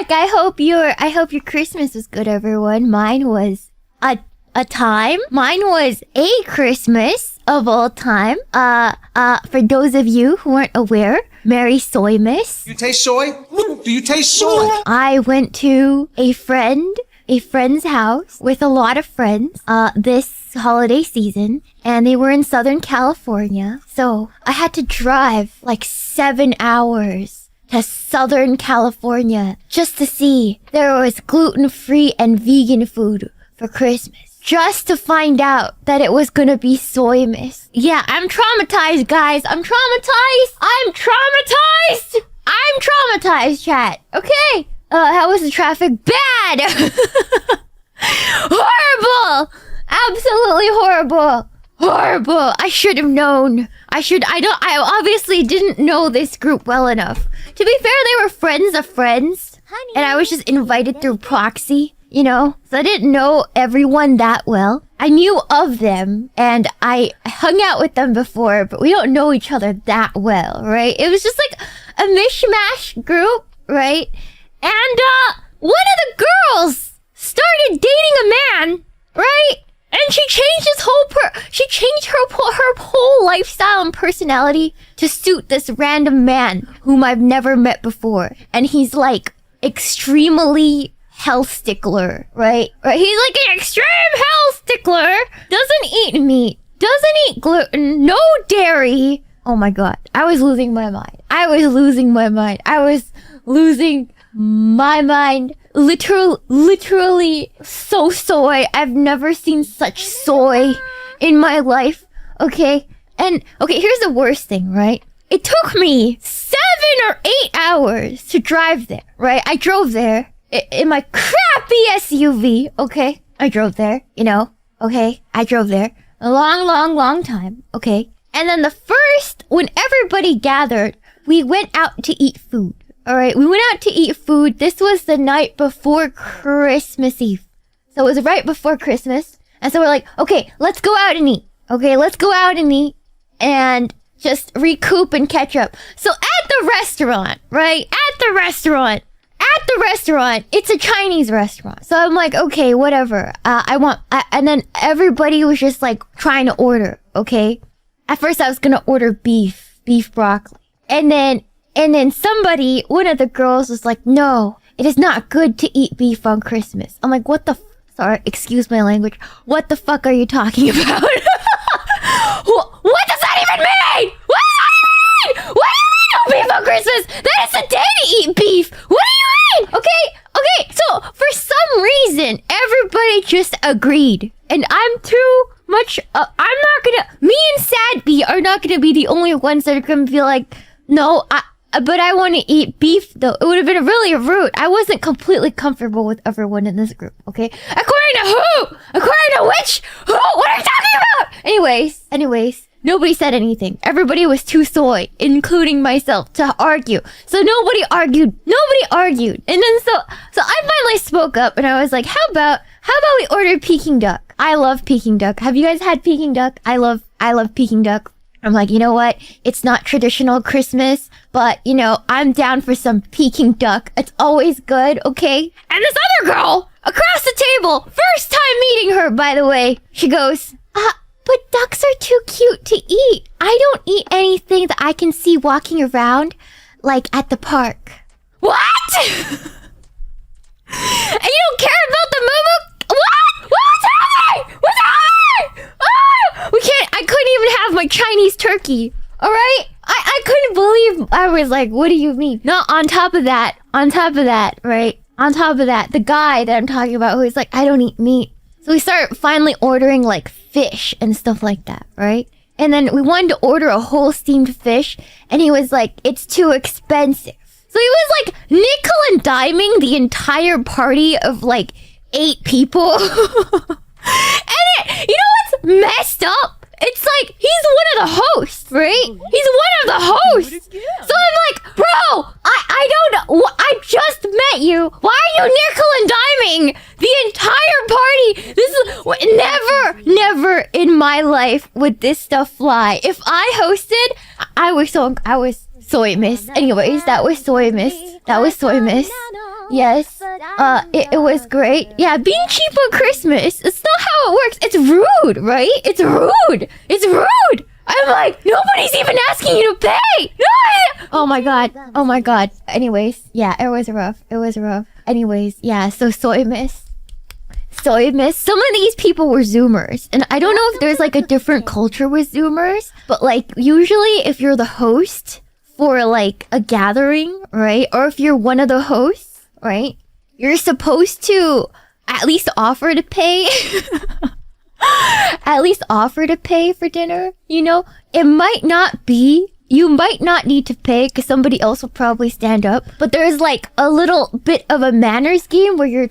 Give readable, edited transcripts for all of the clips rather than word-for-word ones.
back. I hope your Christmas was good, everyone. Mine was a time. Mine was a Christmas of all time. For those of you who aren't aware, Merry Soymas. You taste soy? Do you taste soy? I went to a friend's house with a lot of friends this holiday season, and they were in Southern California. So I had to drive like 7 hours to Southern California just to see there was gluten-free and vegan food for Christmas. Just to find out that it was gonna be Soymas. Yeah, I'm traumatized, guys. I'm traumatized, chat. Okay. How was the traffic? Bad! Horrible! Absolutely horrible. Horrible. I should have known. I obviously didn't know this group well enough. To be fair, they were friends of friends. Honey, and I was just invited through proxy, you know? So I didn't know everyone that well. I knew of them, and I hung out with them before, but we don't know each other that well, right? It was just like a mishmash group, right? And, one of the girls started dating a man, right? And she changed her whole lifestyle and personality to suit this random man whom I've never met before. And he's like extremely health stickler, right? He's like an extreme health stickler. Doesn't eat meat. Doesn't eat gluten. No dairy. Oh my god. I was losing my mind. Literally so soy. I've never seen such soy in my life. Okay. And okay, here's the worst thing, right? It took me 7 or 8 hours to drive there, right? I drove there in my crappy SUV. Okay. I drove there, you know. Okay. I drove there a long time. Okay. And then when everybody gathered, we went out to eat food. Alright, we went out to eat food. This was the night before Christmas Eve. So it was right before Christmas. And so we're like, okay, let's go out and eat. Okay, let's go out and eat. And just recoup and catch up. So at the restaurant, right? At the restaurant, it's a Chinese restaurant. So I'm like, okay, whatever. And then everybody was just like trying to order, okay? At first I was gonna order beef broccoli. And then one of the girls was like, no, it is not good to eat beef on Christmas. I'm like, sorry, excuse my language. What the fuck are you talking about? What does that even mean? What does that even mean? What do you mean no beef on Christmas? That is the day to eat beef. What do you mean? Okay, so for some reason, everybody just agreed. And I'm too much, me and Sadby are not gonna be the only ones that are gonna be like, no, but I want to eat beef, though. It would have been really rude. I wasn't completely comfortable with everyone in this group, okay? According to who? According to which? Who? What are you talking about? Anyways, nobody said anything. Everybody was too soy, including myself, to argue. So nobody argued. And then so I finally spoke up, and I was like, how about we order Peking duck? I love Peking duck. Have you guys had Peking duck? I love Peking duck. I'm like, you know what? It's not traditional Christmas, but, you know, I'm down for some Peking duck. It's always good, okay? And this other girl across the table, first time meeting her, by the way, she goes, but ducks are too cute to eat. I don't eat anything that I can see walking around, like at the park. What? And you don't care about the moo? What? What's happening? What's happening? I couldn't even have my Chinese turkey. Alright? I couldn't believe, I was like, what do you mean? No, on top of that, right? On top of that, the guy that I'm talking about who's like, I don't eat meat. So we start finally ordering like fish and stuff like that, right? And then we wanted to order a whole steamed fish, and he was like, it's too expensive. So he was like nickel and diming the entire party of like 8 people. And you know what's messed up? It's like, he's one of the hosts, right? He's one of the hosts. So I'm like, bro, I don't know. I just met you. Why are you nickel and diming the entire party? This is never in my life would this stuff fly. If I hosted, I was Soymas. Anyways, that was Soymas. Yes. It was great. Yeah, being cheap on Christmas. It's not how it works. It's rude, right? It's rude. It's rude. I'm like, nobody's even asking you to pay. No. Oh my god. Oh my god. Anyways, yeah, it was rough. It was rough. Anyways, yeah, so Soymas. Some of these people were Zoomers. And I don't know if there's like a different culture with Zoomers, but like usually if you're the host for like a gathering, right? Or if you're one of the hosts, right? You're supposed to at least offer to pay. At least offer to pay for dinner, you know? It might not be. You might not need to pay because somebody else will probably stand up. But there's like a little bit of a manners game where you're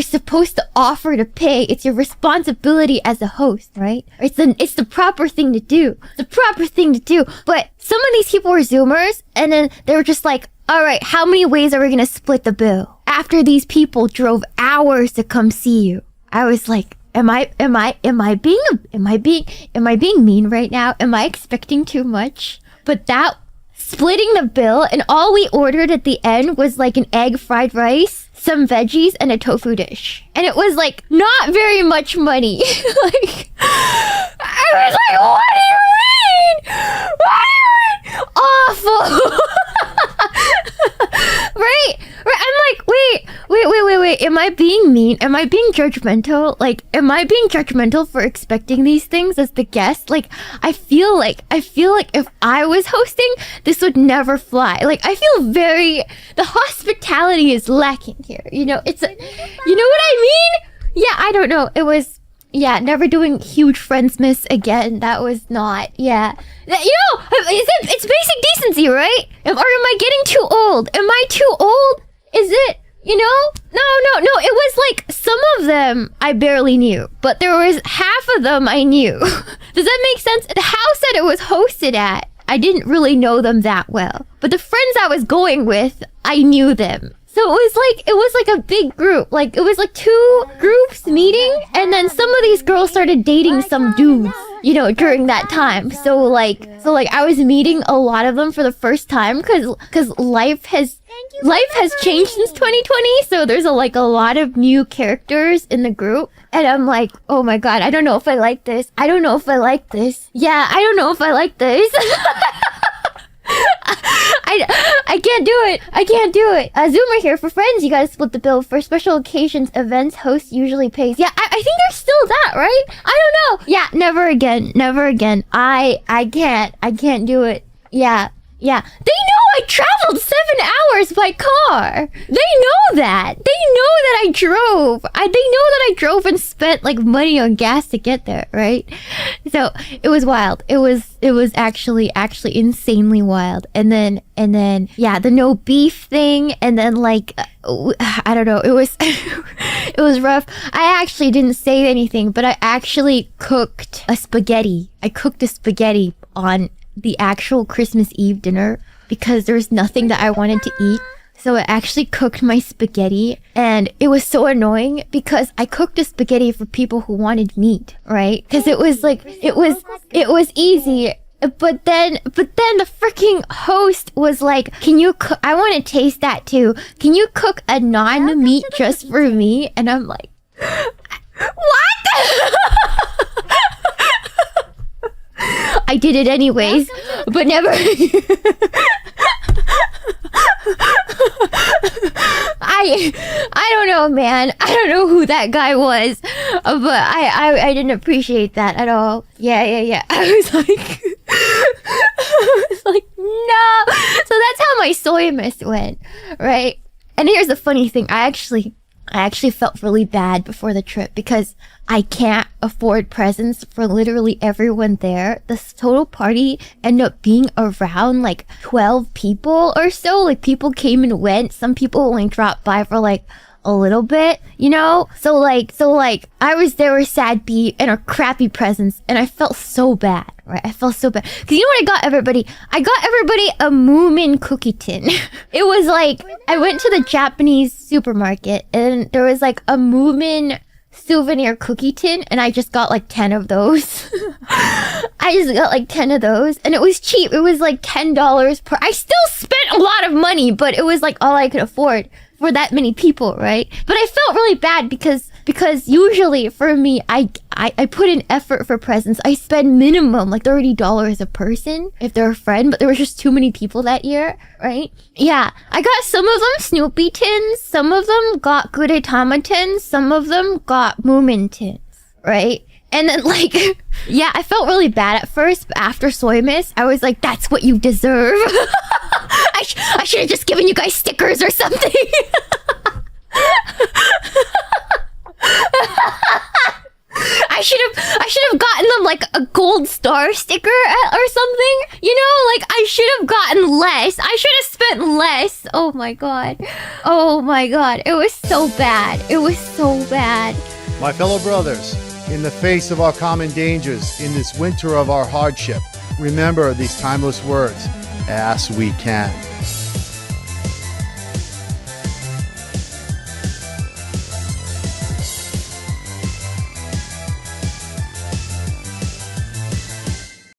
supposed to offer to pay. It's your responsibility as a host, right? It's the proper thing to do. The proper thing to do. But some of these people were Zoomers and then they were just like, all right, how many ways are we going to split the bill? After these people drove hours to come see you. I was like, Am I being mean right now? Am I expecting too much? But that splitting the bill and all we ordered at the end was like an egg fried rice, some veggies, and a tofu dish. And it was like not very much money. Like I was like, what do you mean? What do you mean? Awful. Right? I'm like, wait. Am I being mean? Am I being judgmental? Like, am I being judgmental for expecting these things as the guest? Like, I feel like if I was hosting, this would never fly. Like, I feel the hospitality is lacking here. You know, you know what I mean? Yeah, I don't know. It was, yeah, never doing huge Friendsmas again. That was not, yeah. You know, it's basic decency, right? Or am I getting too old? Am I too old? Is it, you know? No. It was like some of them I barely knew, but there was half of them I knew. Does that make sense? The house that it was hosted at, I didn't really know them that well. But the friends I was going with, I knew them. So it was like a big group. Like it was like 2 groups meeting, and then some of these girls started dating some dudes, you know, during that time. So like I was meeting a lot of them for the first time because life has changed since 2020. So there's a lot of new characters in the group, and I'm like, oh my god, I don't know if I like this. I don't know if I like this. Yeah, I don't know if I like this. I can't do it. Zoomer here. For friends, you gotta split the bill. For special occasions, events, host usually pays. Yeah, I think there's still that, right? I don't know. Yeah, never again. I can't do it. Yeah. They know I traveled 7 hours by car. They know that. They know that I drove. They know that I drove and spent like money on gas to get there, right? So it was wild. It was actually insanely wild. And then yeah, the no beef thing. And then like I don't know. It was it was rough. I actually didn't say anything, but I actually cooked a spaghetti. I cooked a spaghetti on the actual Christmas Eve dinner because there was nothing that I wanted to eat. So I actually cooked my spaghetti, and it was so annoying because I cooked a spaghetti for people who wanted meat, right? Because it was like it was easy. But then the freaking host was like, "Can you cook? I want to taste that too. Can you cook a non-meat just for me?" And I'm like, "What?" I did it anyways, but never. I don't know, man. I don't know who that guy was, but I didn't appreciate that at all. Yeah. I was like, no. So that's how my Soymas went, right? And here's the funny thing. I actually felt really bad before the trip because I can't afford presents for literally everyone there. This total party ended up being around like 12 people or so. Like people came and went. Some people only dropped by for like a little bit, you know? So like I was there with sad B and our crappy presents, and I felt so bad, right? I felt so bad. Cause you know what I got everybody? I got everybody a Moomin cookie tin. It was like, I went to the Japanese supermarket and there was like a Moomin souvenir cookie tin, and I just got like 10 of those. I just got like 10 of those, and it was cheap. It was like $10 per. I still spent a lot of money, but it was like all I could afford for that many people, right? But I felt really bad because usually for me, I put in effort for presents. I spend minimum like $30 a person if they're a friend, but there was just too many people that year, right? Yeah, I got some of them Snoopy tins, some of them got Gudetama tins, some of them got Moomin tins, right? And then like, yeah, I felt really bad at first, but after Soymas, I was like, that's what you deserve. I should have just given you guys stickers or something. I should have gotten them like a gold star sticker or something. You know, like I should have gotten less. I should have spent less. Oh my god. Oh my god. It was so bad. It was so bad. My fellow brothers, in the face of our common dangers, in this winter of our hardship, remember these timeless words, as we can.